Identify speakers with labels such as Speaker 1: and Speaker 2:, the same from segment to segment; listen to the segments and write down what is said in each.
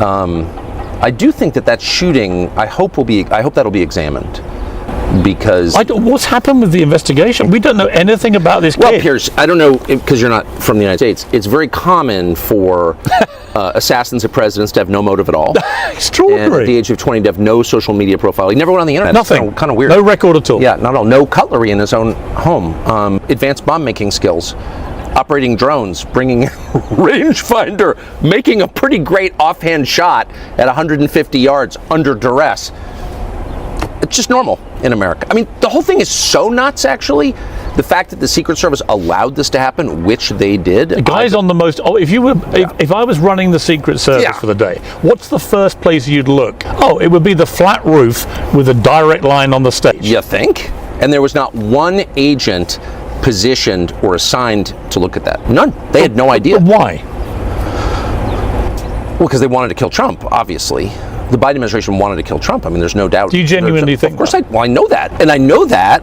Speaker 1: I do think that shooting, I hope that'll be examined. Because
Speaker 2: what's happened with the investigation? We don't know anything about this kid.
Speaker 1: Well, Piers, I don't know, because you're not from the United States. It's very common for assassins of presidents to have no motive at all.
Speaker 2: Extraordinary.
Speaker 1: And at the age of 20 to have no social media profile. He never went on the internet.
Speaker 2: Nothing.
Speaker 1: Kind of weird.
Speaker 2: No record at all.
Speaker 1: Yeah, not at all. No cutlery in his own home. Advanced bomb making skills. Operating drones, bringing rangefinder, making a pretty great offhand shot at 150 yards under duress. It's just normal in America. I mean, the whole thing is so nuts, actually. The fact that the Secret Service allowed this to happen, which they did.
Speaker 2: The guy's on the most. Oh, if I was running the Secret Service for the day, what's the first place you'd look? Oh, it would be the flat roof with a direct line on the stage.
Speaker 1: You think? And there was not one agent positioned or assigned to look at that. None. They had no idea.
Speaker 2: But why?
Speaker 1: Well, because they wanted to kill Trump, obviously. The Biden administration wanted to kill Trump. I mean, there's no doubt.
Speaker 2: Do you genuinely think?
Speaker 1: Of course, I know that. And I know that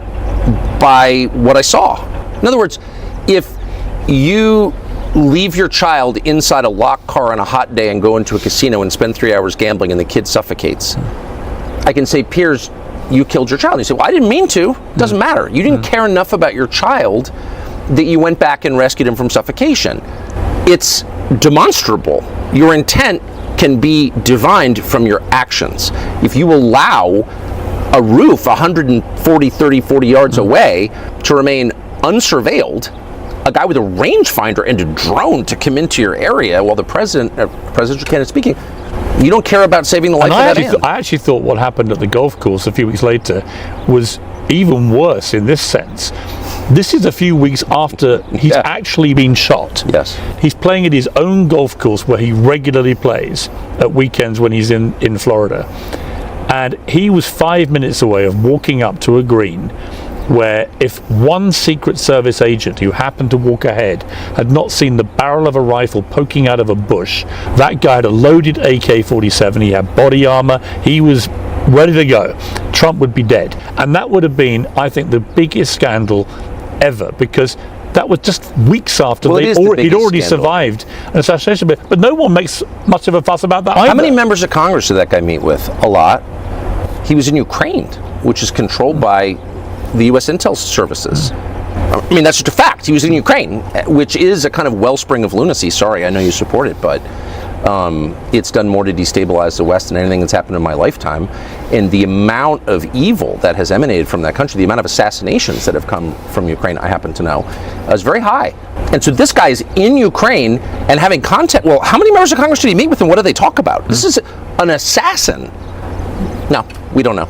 Speaker 1: by what I saw. In other words, if you leave your child inside a locked car on a hot day and go into a casino and spend 3 hours gambling and the kid suffocates, I can say, Piers, you killed your child. And you say, well, I didn't mean to. It doesn't matter. You didn't care enough about your child that you went back and rescued him from suffocation. It's demonstrable. Your intent can be divined from your actions. If you allow a roof 40 yards away to remain unsurveilled, a guy with a rangefinder and a drone to come into your area while the presidential candidate is speaking, you don't care about saving the life of that man.
Speaker 2: I actually thought what happened at the golf course a few weeks later was even worse in this sense. This is a few weeks after he's actually been shot.
Speaker 1: Yes.
Speaker 2: He's playing at his own golf course where he regularly plays at weekends when he's in Florida. And he was 5 minutes away of walking up to a green where if one Secret Service agent who happened to walk ahead had not seen the barrel of a rifle poking out of a bush, that guy had a loaded AK-47, he had body armor, he was ready to go. Trump would be dead. And that would have been, I think, the biggest scandal ever, because that was just weeks after he'd already survived an assassination. But no one makes much of a fuss about that either.
Speaker 1: How many members of Congress did that guy meet with? A lot. He was in Ukraine, which is controlled by the U.S. intel services. I mean, that's just a fact. He was in Ukraine, which is a kind of wellspring of lunacy. Sorry, I know you support it, but it's done more to destabilize the West than anything that's happened in my lifetime. And the amount of evil that has emanated from that country, the amount of assassinations that have come from Ukraine, I happen to know, is very high. And so this guy is in Ukraine and having contact. Well, how many members of Congress did he meet with and what do they talk about? This is an assassin. No, we don't know.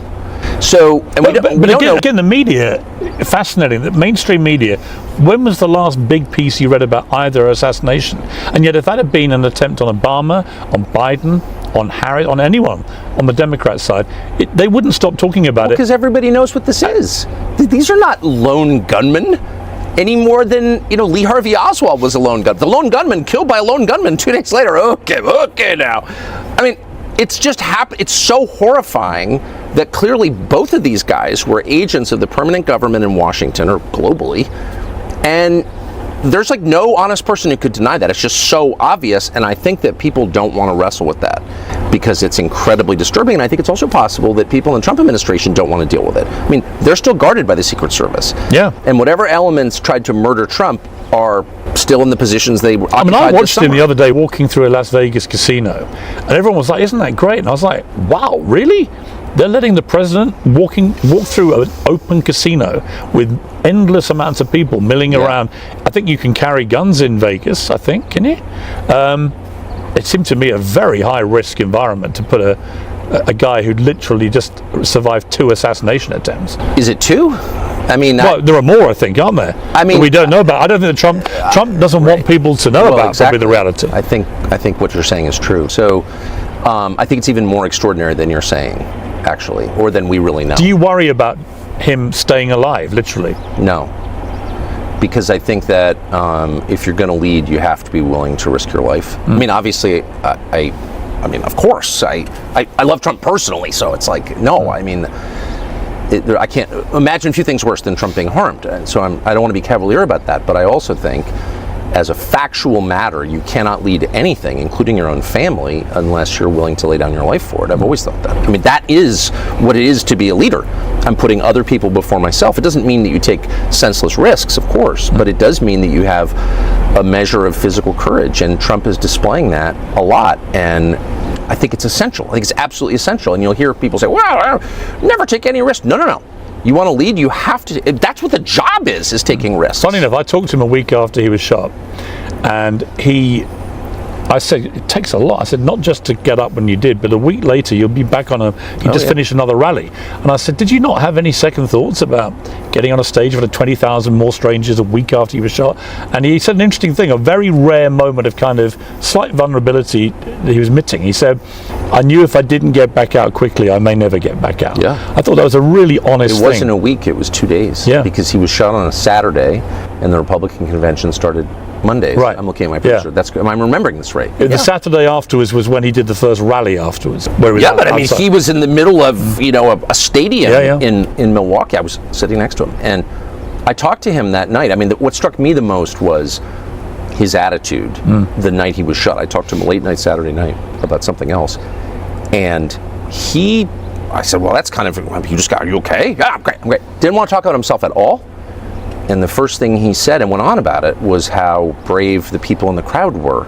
Speaker 1: So, and we don't know.
Speaker 2: Again, the media, fascinating, the mainstream media, when was the last big piece you read about either assassination? And yet if that had been an attempt on Obama, on Biden, on Harris, on anyone on the Democrat side, they wouldn't stop talking about it.
Speaker 1: Because everybody knows what this is. These are not lone gunmen any more than, Lee Harvey Oswald was a lone gunman. The lone gunman killed by a lone gunman 2 days later. Okay now. I mean, it's just it's so horrifying that clearly both of these guys were agents of the permanent government in Washington or globally, and there's like no honest person who could deny that. It's just so obvious, and I think that people don't want to wrestle with that because it's incredibly disturbing, and I think it's also possible that people in the Trump administration don't want to deal with it. I mean, they're still guarded by the Secret Service.
Speaker 2: Yeah.
Speaker 1: And whatever elements tried to murder Trump are still in the positions they occupied.
Speaker 2: I mean, I watched him the other day walking through a Las Vegas casino, and everyone was like, isn't that great? And I was like, wow, really? They're letting the president walk through an open casino with endless amounts of people milling around. I think you can carry guns in Vegas, I think, can you? It seemed to me a very high risk environment to put a guy who literally just survived 2 assassination attempts.
Speaker 1: Is it 2? I mean,
Speaker 2: there are more, I think, aren't there? I mean, we don't know about. I don't think that Trump doesn't want people to know about. Exactly. Probably the reality.
Speaker 1: I think what you're saying is true. So, I think it's even more extraordinary than you're saying, actually, or than we really know.
Speaker 2: Do you worry about him staying alive, literally?
Speaker 1: No, because I think that if you're going to lead, you have to be willing to risk your life. I mean, obviously, I mean, of course, I love Trump personally, so it's like, no, I mean, I can't imagine a few things worse than Trump being harmed, and so I don't want to be cavalier about that, but I also think as a factual matter, you cannot lead anything, including your own family, unless you're willing to lay down your life for it. I've always thought that. I mean, that is what it is to be a leader. I'm putting other people before myself. It doesn't mean that you take senseless risks, of course, but it does mean that you have a measure of physical courage, and Trump is displaying that a lot. And I think it's essential. I think it's absolutely essential. And you'll hear people say, well, I'll never take any risk. No. You want to lead, you have to. That's what the job is taking risks.
Speaker 2: Funny enough, I talked to him a week after he was shot, and I said, it takes a lot. I said, not just to get up when you did, but a week later you'll be back on finished another rally. And I said, did you not have any second thoughts about getting on a stage with 20,000 more strangers a week after he was shot? And he said an interesting thing, a very rare moment of kind of slight vulnerability that he was admitting. He said, I knew if I didn't get back out quickly, I may never get back out.
Speaker 1: Yeah.
Speaker 2: I thought that was a really honest thing.
Speaker 1: It wasn't a week, it was 2 days.
Speaker 2: Yeah.
Speaker 1: Because he was shot on a Saturday, and the Republican convention started Mondays.
Speaker 2: Right.
Speaker 1: I'm looking at my picture.
Speaker 2: Yeah.
Speaker 1: I'm remembering this right.
Speaker 2: The Saturday afterwards was when he did the first rally afterwards. Where he was
Speaker 1: but I mean, he was in the middle of a stadium in Milwaukee. I was sitting next to him, and I talked to him that night. I mean, what struck me the most was his attitude the night he was shot. I talked to him late night Saturday night about something else, and I said, well, that's kind of, are you okay? Yeah, I'm great. Didn't want to talk about himself at all. And the first thing he said and went on about it was how brave the people in the crowd were.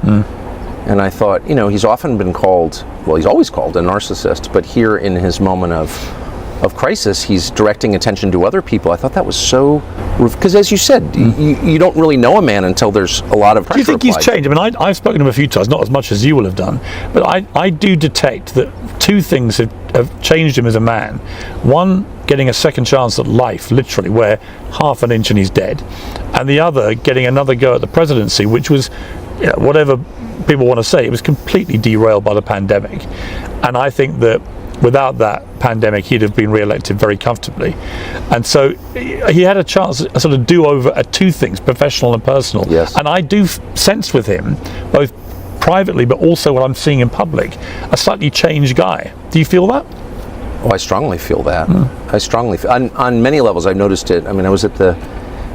Speaker 1: And I thought, he's often been called, well, he's always called a narcissist, but here in his moment of crisis, he's directing attention to other people. I thought that was so, because as you said, you don't really know a man until there's a lot of pressure.
Speaker 2: Do you think he's changed? I mean, I've spoken to him a few times, not as much as you will have done, but I do detect that two things have changed him as a man. One, getting a second chance at life, literally, where half an inch and he's dead. And the other, getting another go at the presidency, which was, whatever people want to say, it was completely derailed by the pandemic. And I think that without that pandemic, he'd have been re-elected very comfortably. And so he had a chance, a sort of do-over at two things, professional and personal.
Speaker 1: Yes.
Speaker 2: And I do sense with him, both privately but also what I'm seeing in public, a slightly changed guy. Do you feel that?
Speaker 1: Oh, I strongly feel that. I strongly feel, on many levels. I've noticed it. I mean, I was at the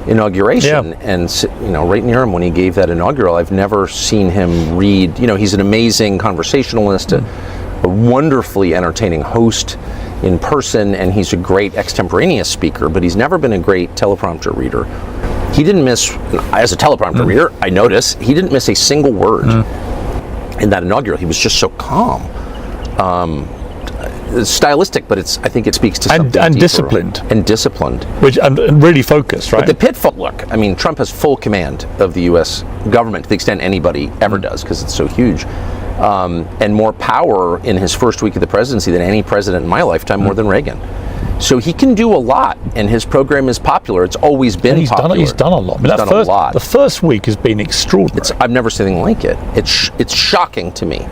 Speaker 1: inauguration, and right near him when he gave that inaugural. I've never seen him read. He's an amazing conversationalist, a wonderfully entertaining host in person, and he's a great extemporaneous speaker. But he's never been a great teleprompter reader. He didn't miss, as a teleprompter reader, I notice he didn't miss a single word in that inaugural. He was just so calm. Stylistic, but I think it speaks to something
Speaker 2: and
Speaker 1: deeper.
Speaker 2: disciplined, and really focused, right?
Speaker 1: But the pitfall. Look, I mean, Trump has full command of the U.S. government to the extent anybody ever does, because it's so huge, and more power in his first week of the presidency than any president in my lifetime, more than Reagan. So he can do a lot, and his program is popular. It's always been popular.
Speaker 2: He's done a lot.
Speaker 1: He's done a lot.
Speaker 2: The first week has been extraordinary.
Speaker 1: I've never seen anything like it. It's shocking to me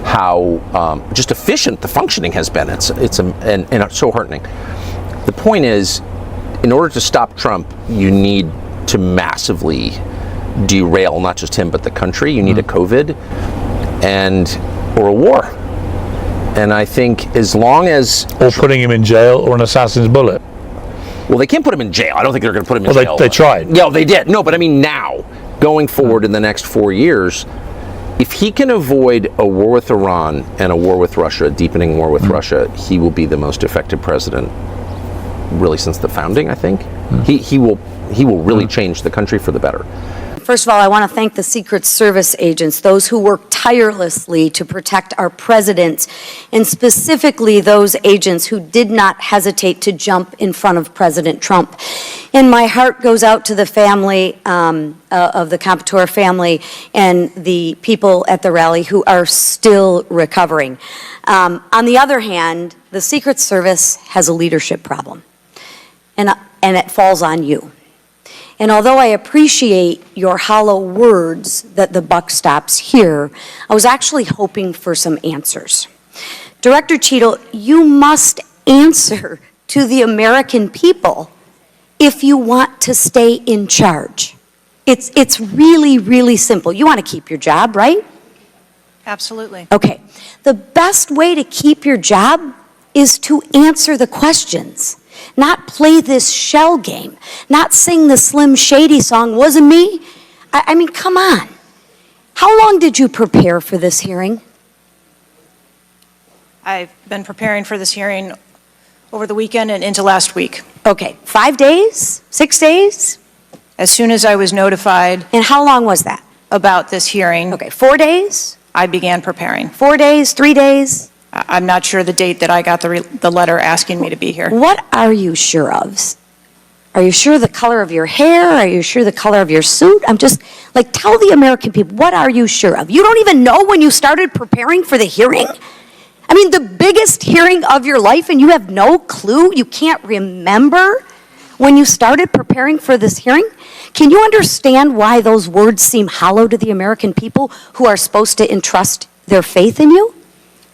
Speaker 1: how just efficient the functioning has been. It's so heartening. The point is, in order to stop Trump, you need to massively derail not just him but the country. You need a COVID or a war. And I think as long as...
Speaker 2: Or putting him in jail or an assassin's bullet.
Speaker 1: Well, they can't put him in jail. I don't think they're going to put him in jail.
Speaker 2: They tried.
Speaker 1: Yeah, they did. No, but I mean now, going forward in the next 4 years, if he can avoid a war with Iran and a war with Russia, a deepening war with Russia, he will be the most effective president really since the founding, I think. He will really change the country for the better.
Speaker 3: First of all, I want to thank the Secret Service agents, those who work tirelessly to protect our president, and specifically those agents who did not hesitate to jump in front of President Trump. And my heart goes out to the family of the Comptoir family and the people at the rally who are still recovering. On the other hand, the Secret Service has a leadership problem, and it falls on you. And although I appreciate your hollow words that the buck stops here, I was actually hoping for some answers. Director Cheadle, you must answer to the American people if you want to stay in charge. It's really, really simple. You want to keep your job, right?
Speaker 4: Absolutely.
Speaker 3: Okay. The best way to keep your job is to answer the questions. Not play this shell game, not sing the Slim Shady song, wasn't me. I mean, come on. How long did you prepare for this hearing?
Speaker 4: I've been preparing for this hearing over the weekend and into last week.
Speaker 3: Okay, 5 days, 6 days?
Speaker 4: As soon as I was notified
Speaker 3: And how long was that?
Speaker 4: about this hearing,
Speaker 3: Okay, 4 days,
Speaker 4: I began preparing.
Speaker 3: 4 days, 3 days?
Speaker 4: I'm not sure the date that I got the letter asking me to be here.
Speaker 3: What are you sure of? Are you sure the color of your hair? Are you sure the color of your suit? I'm just, like, tell the American people, what are you sure of? You don't even know when you started preparing for the hearing? I mean, the biggest hearing of your life, and you have no clue? You can't remember when you started preparing for this hearing? Can you understand why those words seem hollow to the American people who are supposed to entrust their faith in you?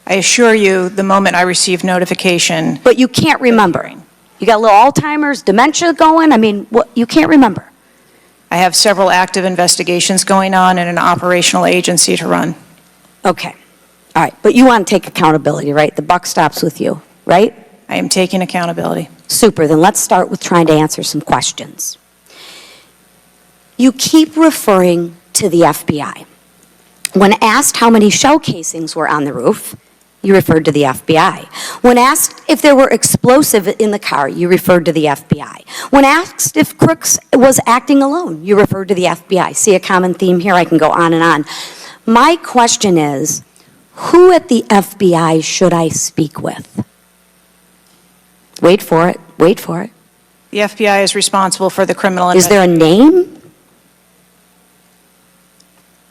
Speaker 4: I assure you, the moment I received notification.
Speaker 3: But you can't remember. You got a little Alzheimer's, dementia going? I mean, what, you can't remember.
Speaker 4: I have several active investigations going on and an operational agency to run.
Speaker 3: Okay. All right. But you want to take accountability, right? The buck stops with you, right?
Speaker 4: I am taking accountability.
Speaker 3: Super. Then let's start with trying to answer some questions. You keep referring to the FBI. When asked how many shell casings were on the roof, you referred to the FBI. When asked if there were explosive in the car, you referred to the FBI. When asked if Crooks was acting alone, you referred to the FBI. See a common theme here? I can go on and on. My question is, who at the FBI should I speak with? Wait for it. Wait for it.
Speaker 4: The FBI is responsible for the criminal
Speaker 3: Is there a name?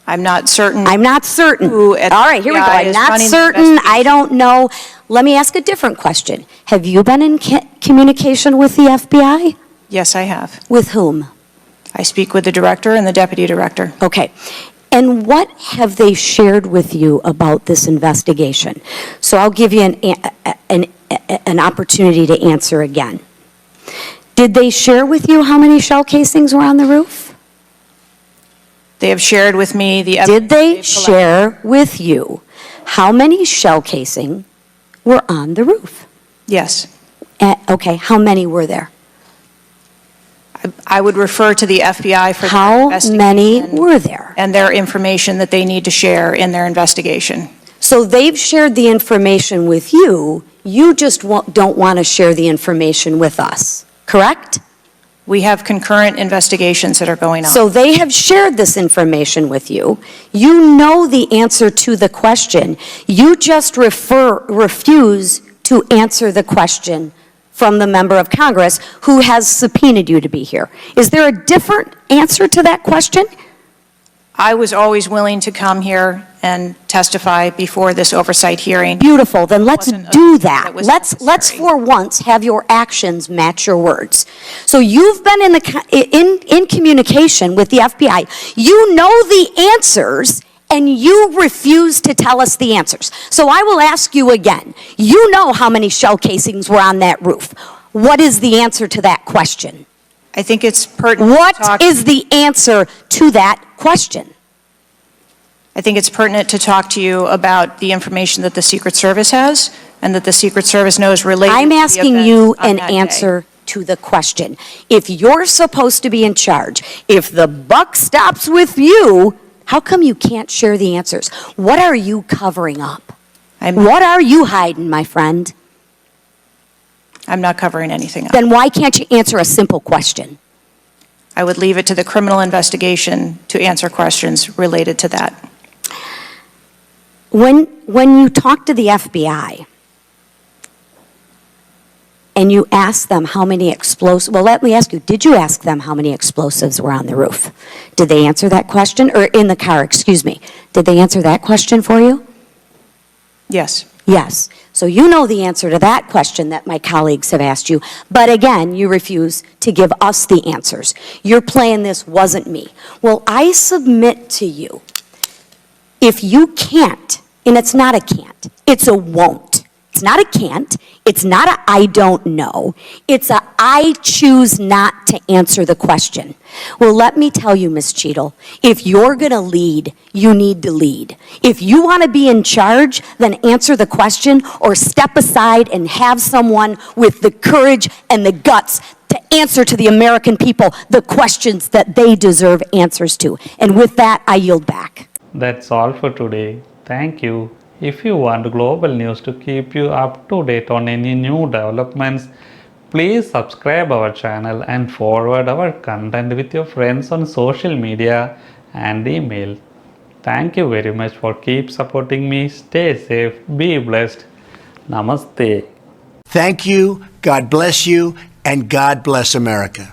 Speaker 4: I'm not certain.
Speaker 3: I'm not certain.
Speaker 4: Who
Speaker 3: All
Speaker 4: at
Speaker 3: right, here we go.
Speaker 4: FBI
Speaker 3: I'm
Speaker 4: is
Speaker 3: not
Speaker 4: running the
Speaker 3: certain. I don't know. Let me ask a different question. Have you been in communication with the FBI?
Speaker 4: Yes, I have.
Speaker 3: With whom?
Speaker 4: I speak with the director and the deputy director.
Speaker 3: Okay. And what have they shared with you about this investigation? So I'll give you an opportunity to answer again. Did they share with you how many shell casings were on the roof?
Speaker 4: They have shared with me the
Speaker 3: Did
Speaker 4: evidence
Speaker 3: they
Speaker 4: they've
Speaker 3: share with you how many shell casing were on the roof?
Speaker 4: Yes.
Speaker 3: Okay, how many were there?
Speaker 4: I would refer to the FBI for their
Speaker 3: How
Speaker 4: investigation
Speaker 3: many were there?
Speaker 4: and their information that they need to share in their investigation.
Speaker 3: So they've shared the information with you, you just don't want to share the information with us, correct?
Speaker 4: We have concurrent investigations that are going on.
Speaker 3: So they have shared this information with you. You know the answer to the question. You just refuse to answer the question from the member of Congress who has subpoenaed you to be here. Is there a different answer to that question?
Speaker 4: I was always willing to come here and testify before this oversight hearing.
Speaker 3: Beautiful, then let's
Speaker 4: Wasn't a-
Speaker 3: do
Speaker 4: that
Speaker 3: that.
Speaker 4: was
Speaker 3: Let's
Speaker 4: necessary.
Speaker 3: for once have your actions match your words. So you've been in communication with the FBI. You know the answers and you refuse to tell us the answers. So I will ask you again. You know how many shell casings were on that roof. What is the answer to that question?
Speaker 4: I think it's pertinent.
Speaker 3: What is the answer to that question?
Speaker 4: I think it's pertinent to talk to you about the information that the Secret Service has and that the Secret Service knows related
Speaker 3: I'm
Speaker 4: to the
Speaker 3: asking
Speaker 4: events
Speaker 3: you
Speaker 4: on
Speaker 3: an
Speaker 4: that day.
Speaker 3: answer to the question. If you're supposed to be in charge, if the buck stops with you, how come you can't share the answers? What are you covering up? What are you hiding, my friend?
Speaker 4: I'm not covering anything up.
Speaker 3: Then why can't you answer a simple question?
Speaker 4: I would leave it to the criminal investigation to answer questions related to that.
Speaker 3: When you talk to the FBI and you ask them how many explosives, well, let me ask you, did you ask them how many explosives were on the roof? Did they answer that question? Or in the car, excuse me. Did they answer that question for you?
Speaker 4: Yes.
Speaker 3: Yes. So you know the answer to that question that my colleagues have asked you, but again, you refuse to give us the answers. You're playing this wasn't me. Well, I submit to you, if you can't, and it's not a can't, it's a won't. It's not a can't. It's not a I don't know. It's a I choose not to answer the question. Well, let me tell you, Ms. Cheadle, if you're going to lead, you need to lead. If you want to be in charge, then answer the question or step aside and have someone with the courage and the guts to answer to the American people the questions that they deserve answers to. And with that, I yield back.
Speaker 5: That's all for today. Thank you. If you want global news to keep you up to date on any new developments, please subscribe our channel and forward our content with your friends on social media and email. Thank you very much for keep supporting me. Stay safe, be blessed. Namaste.
Speaker 6: Thank you, God bless you, and God bless America.